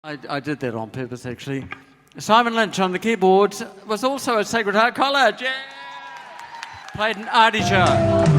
I did that on purpose, actually. Simon Lynch on the keyboard was also at Sacred Heart College. Yeah. Played an artichoke.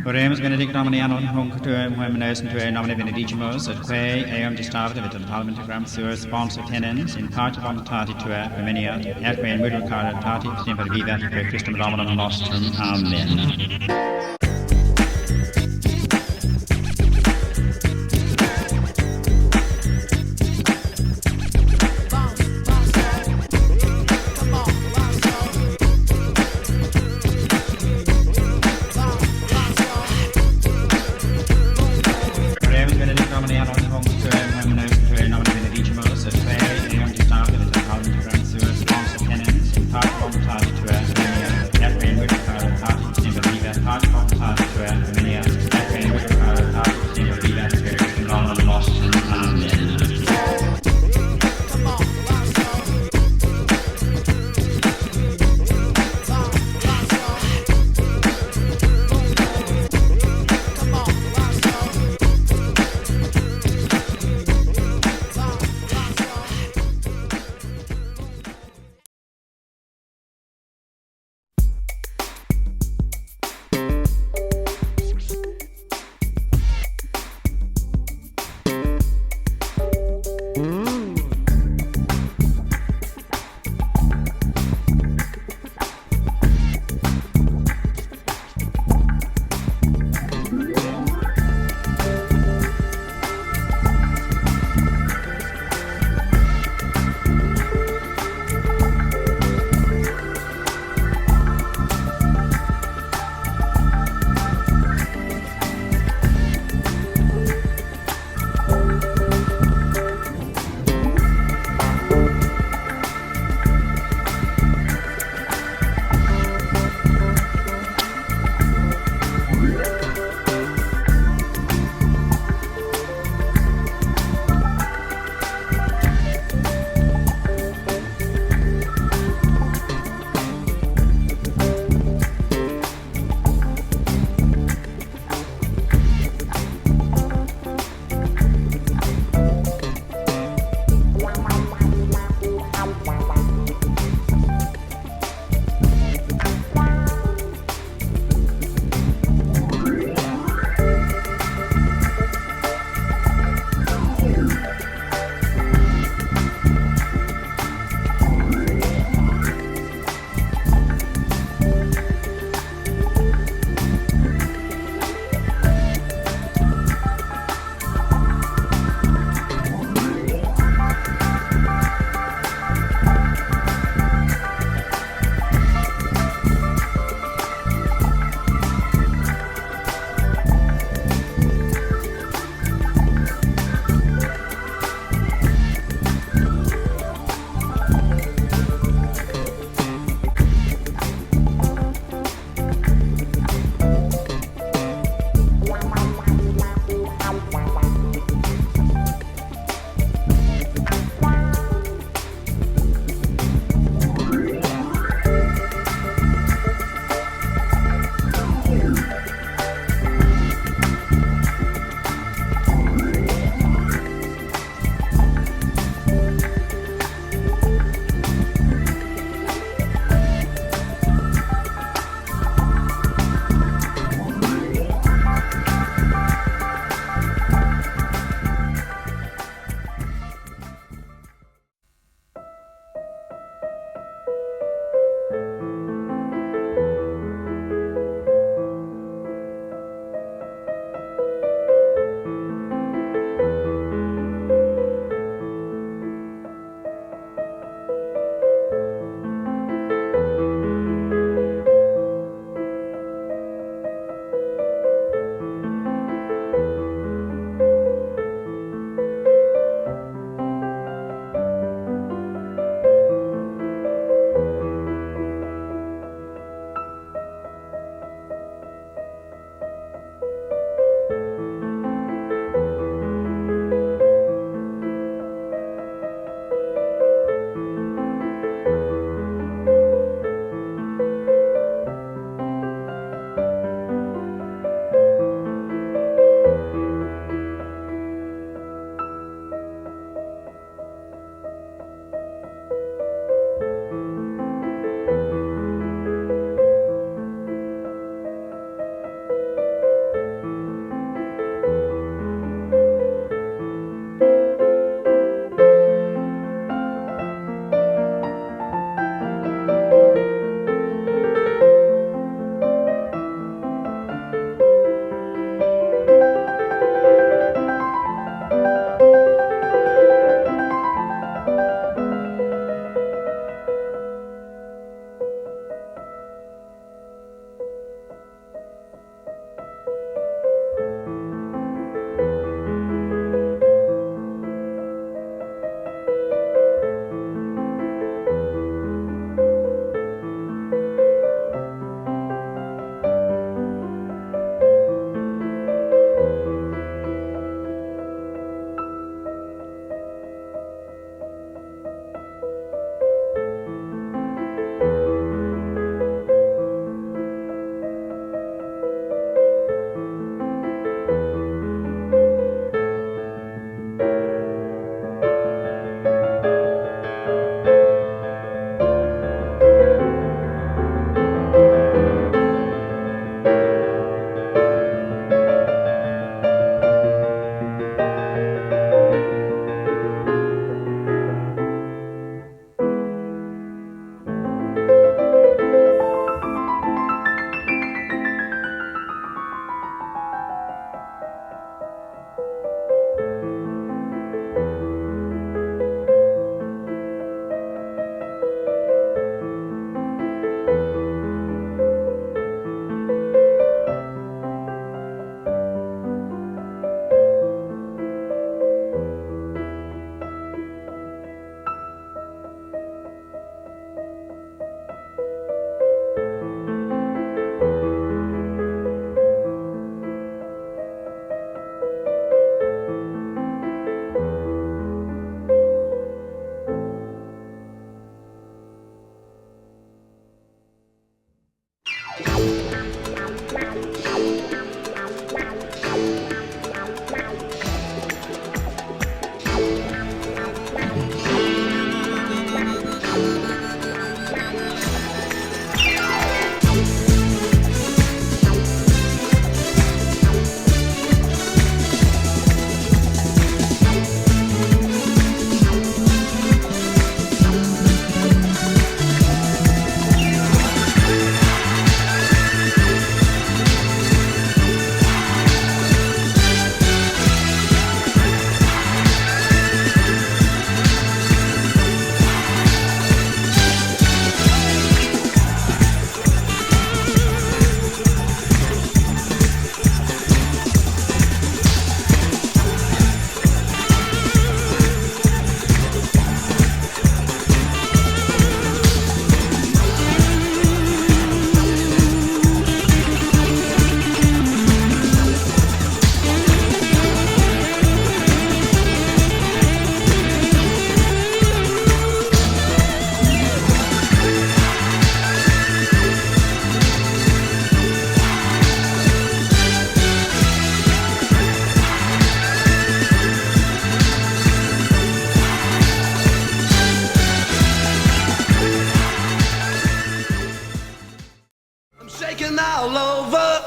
Oremos benedict nomine anon hunc tuum humanos in tuae nomine benedicimus, et quae eum distavit et parliamentagram suus sponsor tenens in parte voluntate tua feminiat, et quae in mutuo caritate semper vivat per Christum Dominum nostrum. Amen. Part over.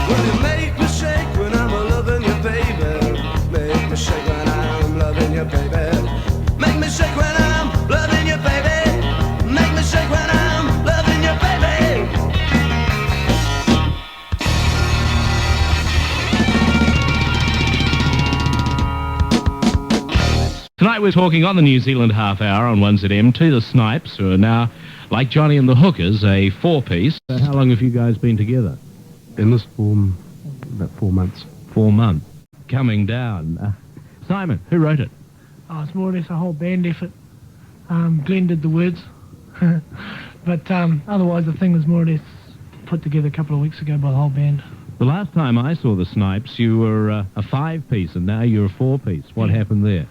Will you make me shake when I'm loving you, baby? Make me shake when I'm loving you, baby. Make me shake when I'm loving you, baby. Make me shake when I'm loving you, baby. Tonight we're talking on the New Zealand Half Hour on 1ZM to the Snipes, who are now, like Johnny and the Hookers, a four-piece. How long have you guys been together? In this form, about 4 months. 4 months. Coming down. Simon, who wrote it? Oh, it's more or less a whole band effort. Glenn did the words. But otherwise the thing was more or less put together a couple of weeks ago by the whole band. The last time I saw the Snipes, you were a five-piece, and now you're a four-piece. What happened there?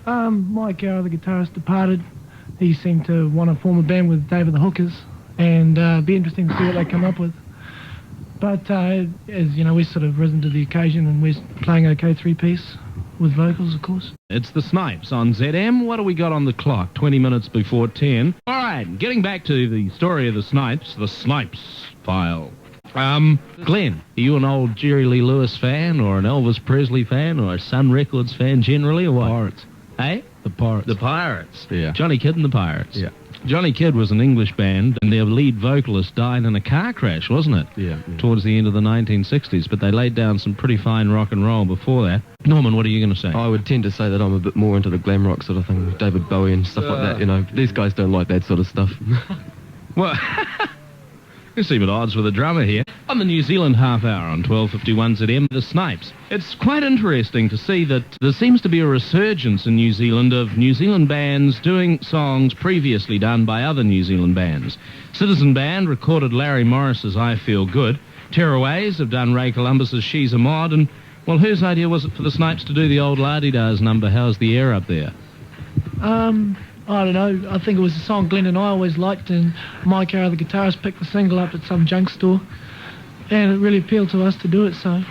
Mike Gower, the guitarist, departed. He seemed to want to form a band with David the Hookers, and it'd be interesting to see what they come up with. But, as you know, we've sort of risen to the occasion, and we're playing okay three-piece with vocals, of course. It's the Snipes on ZM. What do we got on the clock? 20 minutes before 10. All right, getting back to the story of the Snipes file. Glenn, are you an old Jerry Lee Lewis fan, or an Elvis Presley fan, or a Sun Records fan generally, or what? Pirates. Eh? The Pirates. The Pirates. Yeah. Johnny Kidd and the Pirates. Yeah. Johnny Kidd was an English band, and their lead vocalist died in a car crash, wasn't it? Yeah. Towards the end of the 1960s, but they laid down some pretty fine rock and roll before that. Norman, what are you going to say? I would tend to say that I'm a bit more into the glam rock sort of thing, David Bowie and stuff like that, you know. These guys don't like that sort of stuff. Well, you seem at odds with the drummer here. On the New Zealand Half Hour on 1251 ZM, the Snipes. It's quite interesting to see that there seems to be a resurgence in New Zealand of New Zealand bands doing songs previously done by other New Zealand bands. Citizen Band recorded Larry Morris's I Feel Good. Tearaways have done Ray Columbus's She's a Mod. And, well, whose idea was it for the Snipes to do the old La-Di-Da's number, How's the Air Up There? I don't know. I think it was a song Glenn and I always liked, and Mike Gower, the guitarist, picked the single up at some junk store, and it really appealed to us to do it, so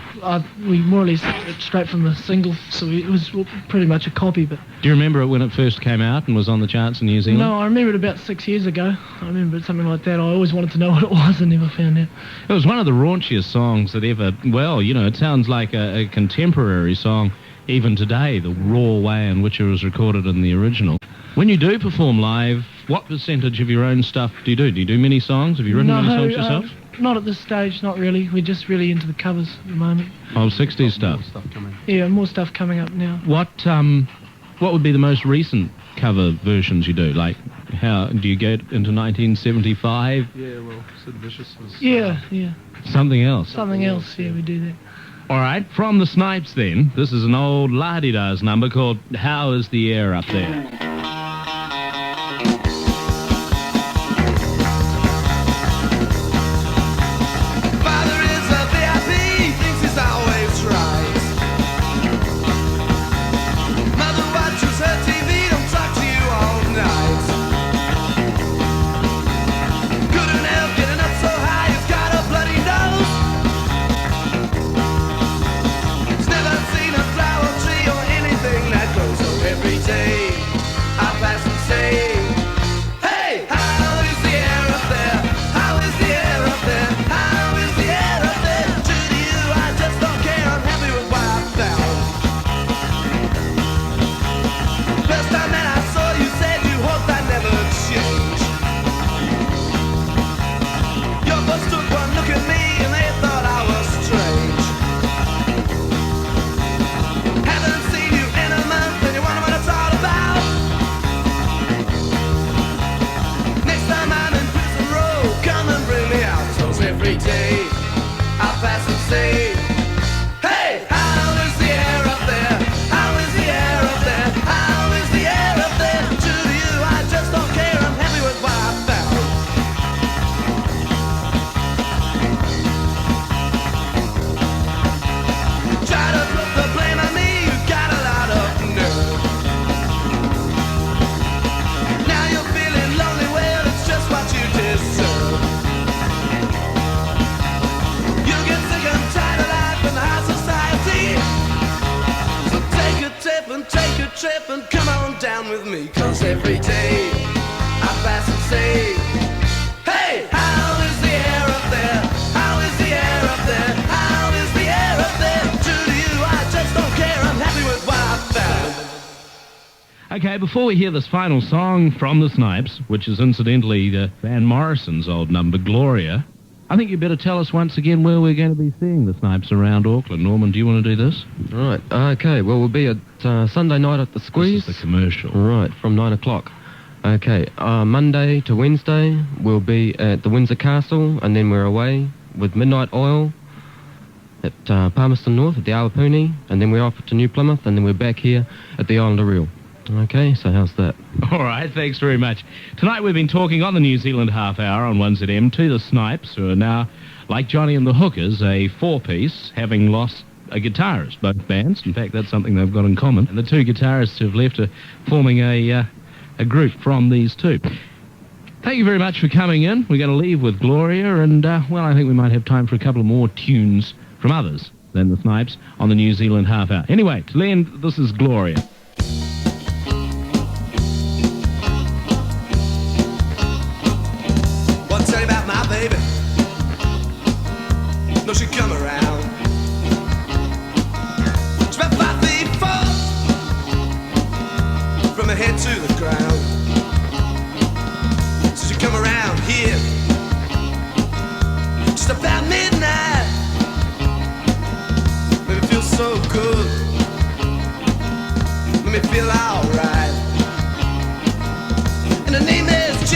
we more or less took it straight from the single, so it was pretty much a copy. But Do you remember it when it first came out and was on the charts in New Zealand? no, I remember it about 6 years ago. I remember it, something like that. I always wanted to know what it was and never found out. It was one of the raunchiest songs that ever, well, you know, it sounds like a contemporary song even today, the raw way in which it was recorded in the original. When you do perform live, what percentage of your own stuff do you do? Do you do many songs? Have you written many songs yourself? Not at this stage, not really. We're just really into the covers at the moment. Old 60s stuff. Yeah, more stuff coming up now. What would be the most recent cover versions you do? Like, how do you get into 1975? Yeah, well, Sid Vicious was... Yeah. Something else. Something else, yeah, we do that. All right, from the Snipes then, this is an old La-Di-Da's number called How Is the Air Up There? Father is a VIP, thinks he's always right. Mother watches her TV, don't talk to you all night. Couldn't help getting up so high, he's got a bloody nose. He's never seen a flower tree or anything that grows. So every day I pass and say, hey, how is the air up there? How is the air up there? How is the air up there? To you, I just don't care. I'm happy with what I found. First time that I saw you, said you hoped I'd never change. Your boss took one look at me and they thought I was strange. Haven't seen you in a month and you wonder what it's all about. day. I pass and say, hey, how is the air up there? How is the air up there? How is the air up there? True to you, I just don't care. I'm happy with what I found. Okay, before we hear this final song from the Snipes, which is incidentally Van Morrison's old number, Gloria, I think you better tell us once again where we're going to be seeing the Snipes around Auckland. Norman, do you want to do this? Right, okay, well, we'll be at Sunday night at the Squeeze. This is the commercial. Right, from 9 o'clock. Okay, Monday to Wednesday, we'll be at the Windsor Castle, and then we're away with Midnight Oil at Palmerston North at the Awapuni, and then we're off to New Plymouth, and then we're back here at the Island of Reel. Okay, so how's that? All right, thanks very much. Tonight we've been talking on the New Zealand Half Hour on 1ZM to the Snipes, who are now, like Johnny and the Hookers, a four-piece, having lost a guitarist, both bands. In fact, that's something they've got in common. And the two guitarists have left forming a group from these two. Thank you very much for coming in. We're going to leave with Gloria, and, well, I think we might have time for a couple of more tunes from others than the Snipes on the New Zealand Half Hour. Anyway, to end, this is Gloria. Tell you about my baby. No, she come around. She's about 5 feet 4 from her head to the ground. So she come around here just about midnight. Made me feel so good. Made me feel alright. And her name is G.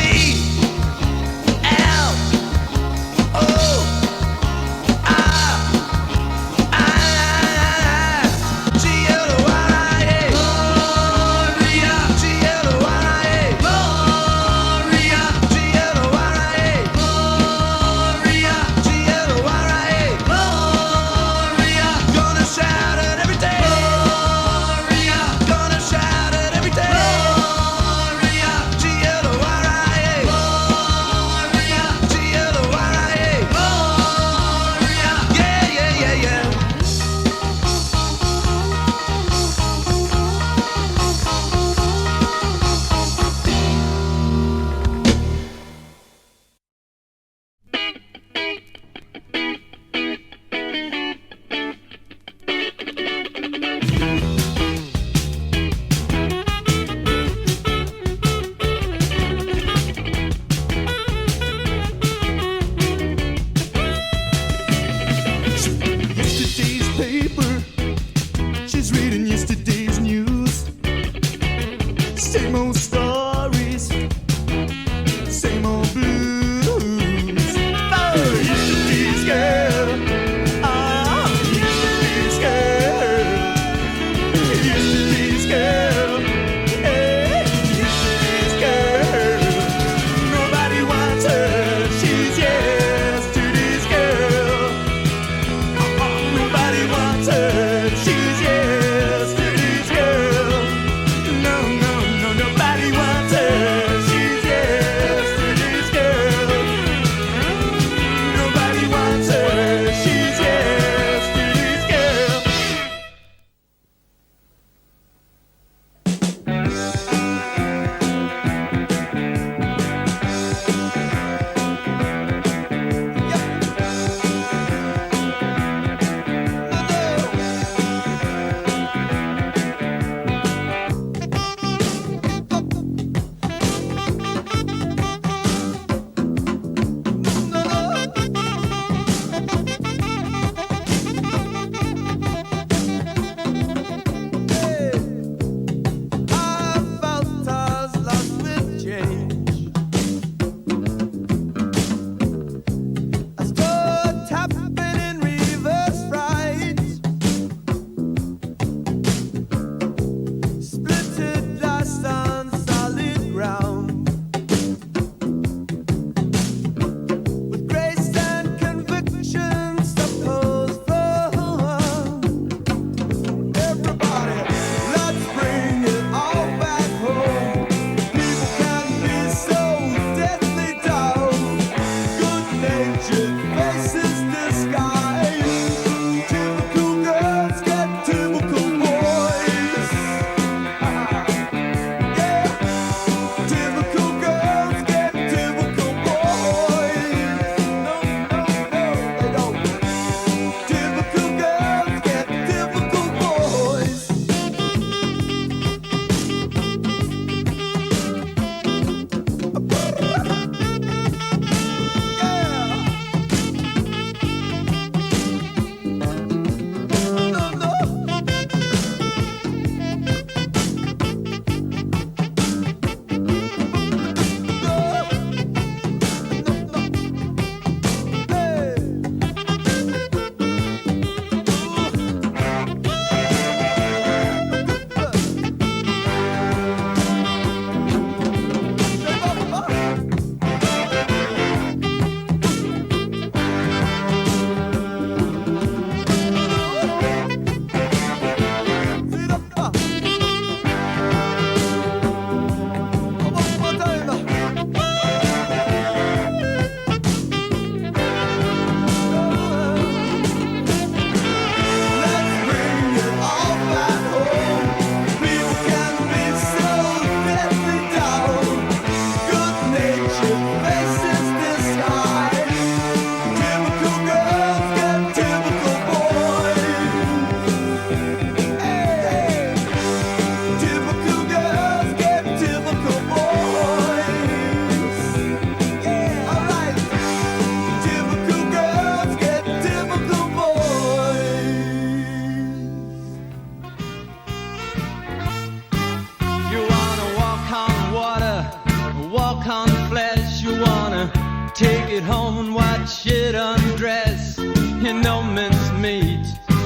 it home and watch it undress. You know mince meat,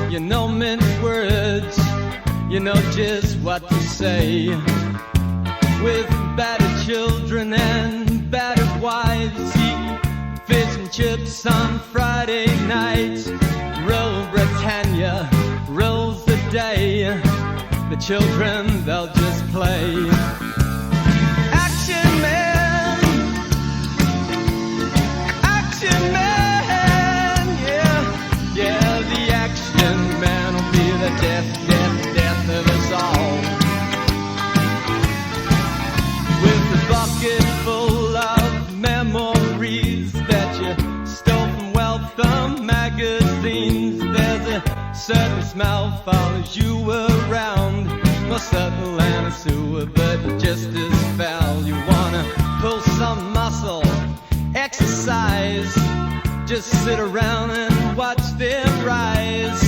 you know mince words, you know just what to say. With battered children and battered wives, eat fish and chips on Friday night. Roll Britannia, rolls the day. The children, they'll just play. Action man, action man, yeah, yeah, the action man will be the death of us all. With a bucket full of memories that you stole from Welcome magazines, there's a certain smell follows you around, more subtle than a sewer, but just as foul. You wanna pull some muscle, exercise, just sit around and watch them rise.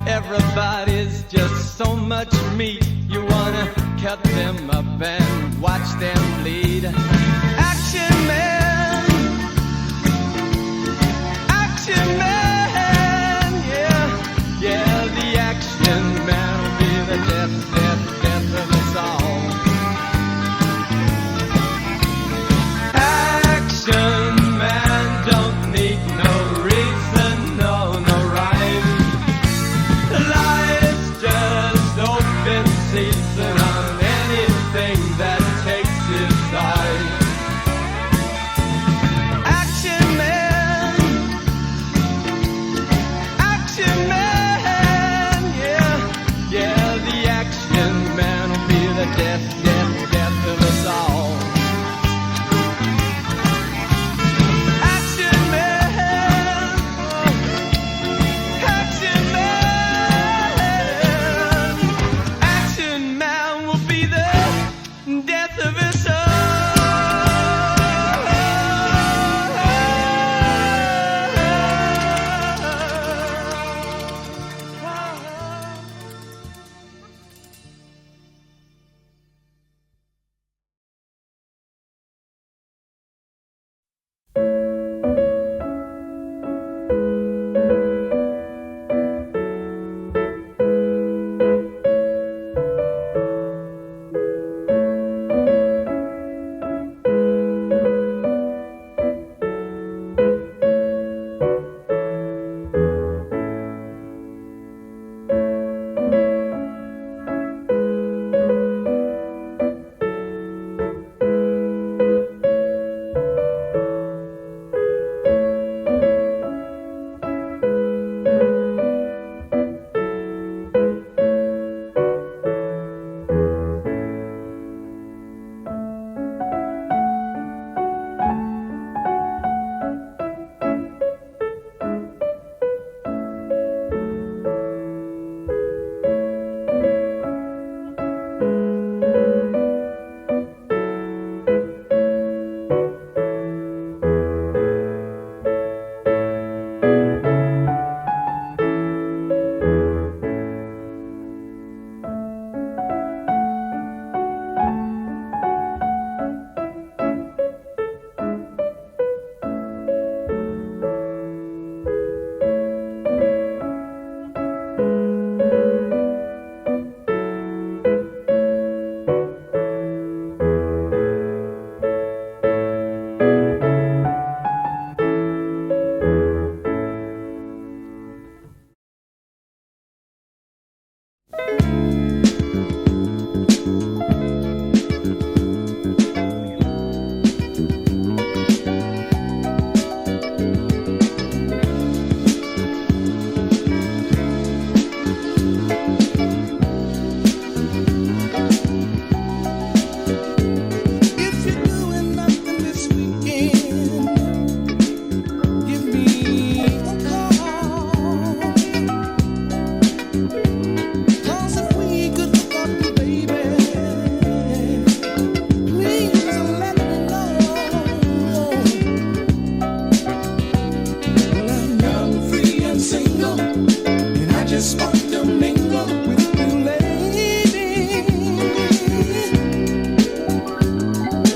Everybody's just so much meat, you wanna cut them up and watch them bleed. Action man, action man, yeah, yeah, the action man will be the death of us all. Action man don't need no reason, no rhyme. Life's just open season on anything that takes his time. Action man, yeah, yeah, the action man will be the death of us all. Action man, action man, action man will be the death of us all.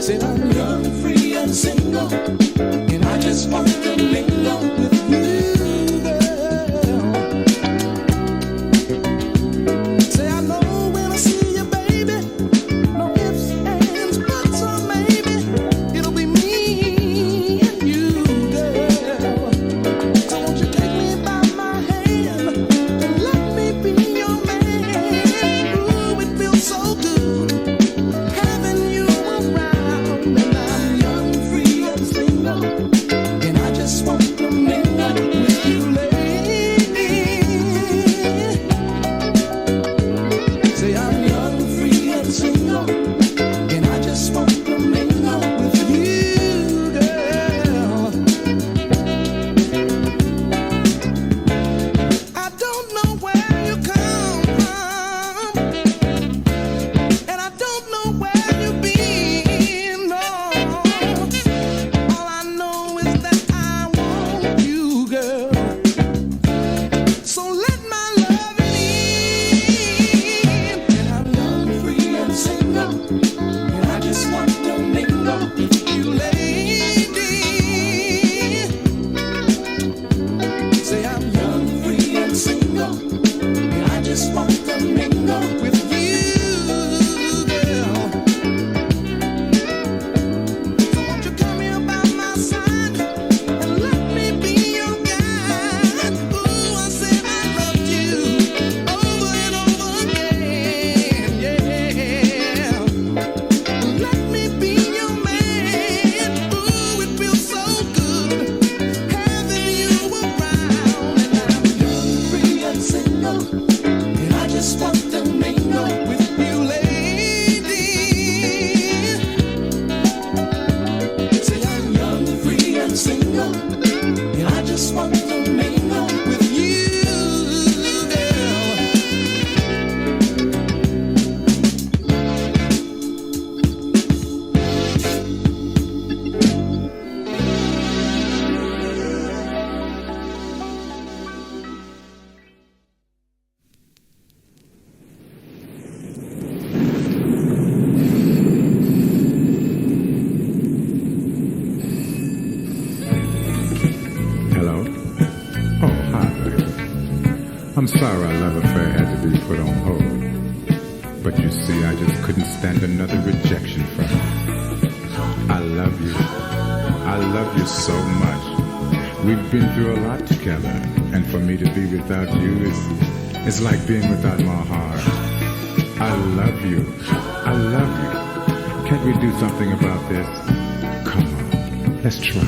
Said I'm young, free, and single, and I just just want to mingle with you, girl. Say I know when I see you, baby. No ifs, ands, buts, or maybe. It'll be me and you, girl. So won't you take me by my hand and let me be your man? Ooh, it feels so good having you around. And I'm young, free, and single, and I just want to mingle with you, lady. Say I'm young, free, and single, and I just want to mingle with you, girl. I don't know where you come from, and I don't know where you've been, no. All I know is that I want you, girl. So let my love in. And I'm young, free, and single, and I just want to mingle with you, lady. Say I'm young, free, and single, and I just want to mingle with you, girl. So won't you come here by my side and let me be your guide? Ooh, I said I loved you over and over again, yeah. Let me be your man. Ooh, it feels so good having you around. And I'm young, free, and single, and I just want to mingle with you, lady. Say I'm young, free, and single, and I just want to mingle with you, girl. Hello? Oh, hi, baby. I'm sorry our love affair had to be put on hold. But you see, I just couldn't stand another rejection from you. I love you. I love you so much. We've been through a lot together, and for me to be without you is like being without my heart. I love you. I love you. Can't we do something about this? Come on, let's try.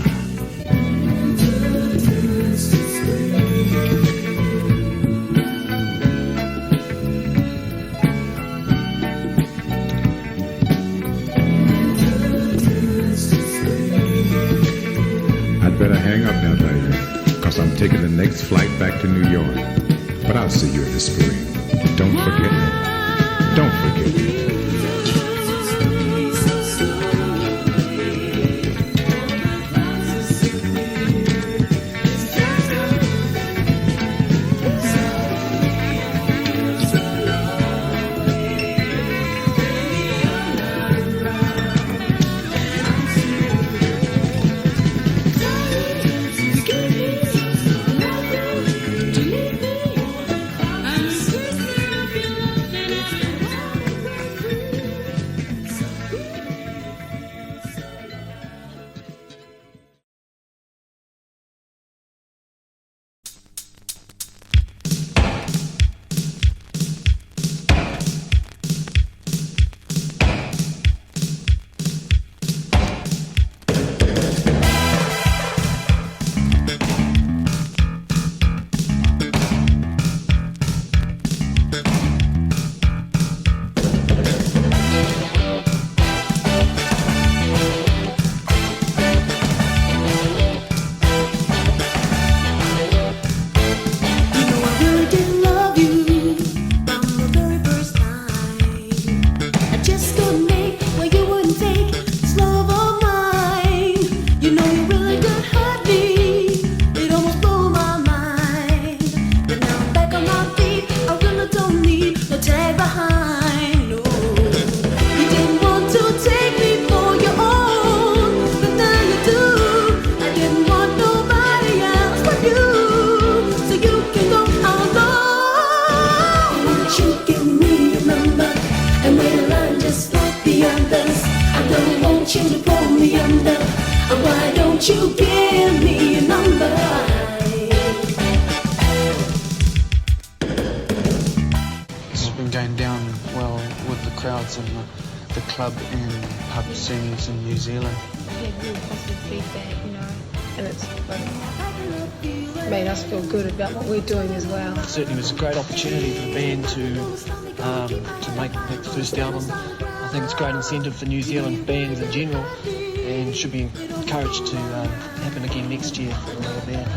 I'd better hang up now, baby, because I'm taking the next flight back to New York. But I'll see you in the spring. Don't forget me. Don't forget me. won't you give me your number? This has been going down well with the crowds in the club and pub scenes in New Zealand. We had real positive feedback, you know, and it's made us feel good about what we're doing as well. It certainly was a great opportunity for the band to make the first album. I think it's a great incentive for New Zealand bands in general, and should be encouraged to happen again next year for another band.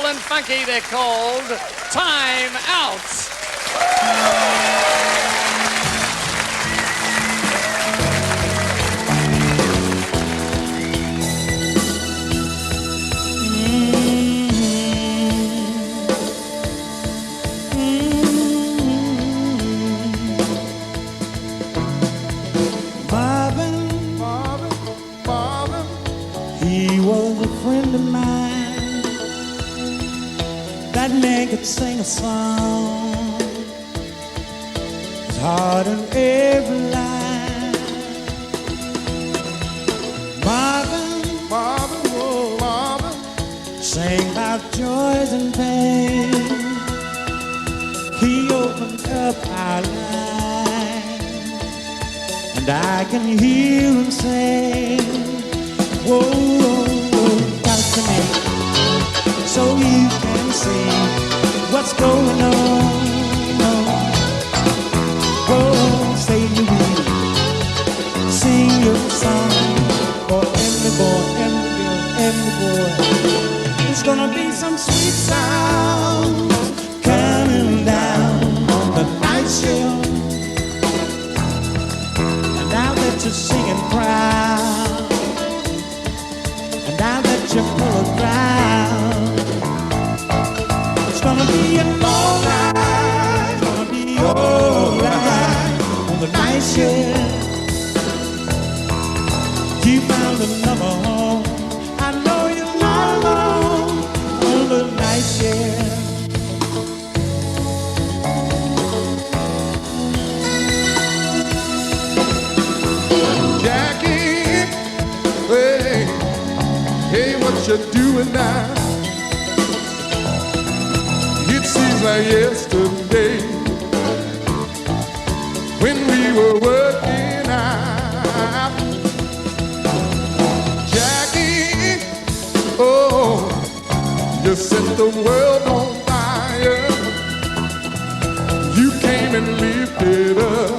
And funky, they're called Time Out. Bye. could sing a song, his heart in every line. Marvin, whoa, Marvin, sang about joys and pain. He opened up our lives, and I can hear him say, whoa, whoa, whoa, got to me, so you can see what's going on. Whoa, say you will sing your song for every boy, every girl, every boy. It's gonna be some sweet sound coming down on the night shift. And now that you're singing proud, and now that you're full of ground, it's gonna be an alright, it's gonna be alright on the night shift. You found another home, I know you're not alone on the night shift. Jackie, hey, hey, what you doing now? It seems like yesterday when we were working out. Jackie, oh, you set the world on fire. You came and lifted us.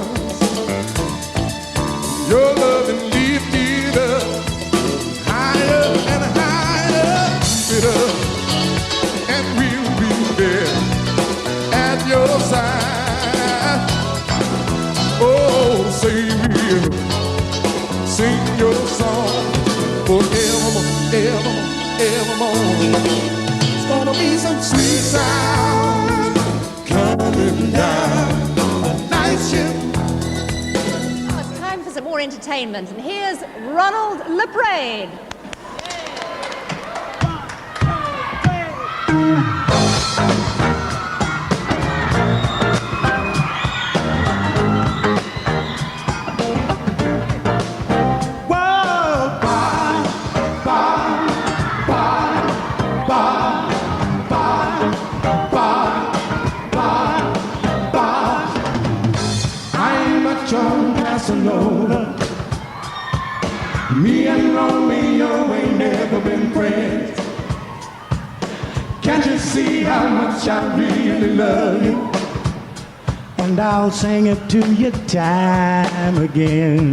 Your love and lifted us higher and higher, lifted us, and we'll be there at your side. Oh, say we'll sing your song forevermore, evermore, evermore. It's gonna be some sweet sound coming down the night shift. Time for some more entertainment, and here's Ronald LePrade. I'm a John Casanova. Me and Romeo ain't never been friends. Can't you see how much I really love you? And I'll sing it to you time again.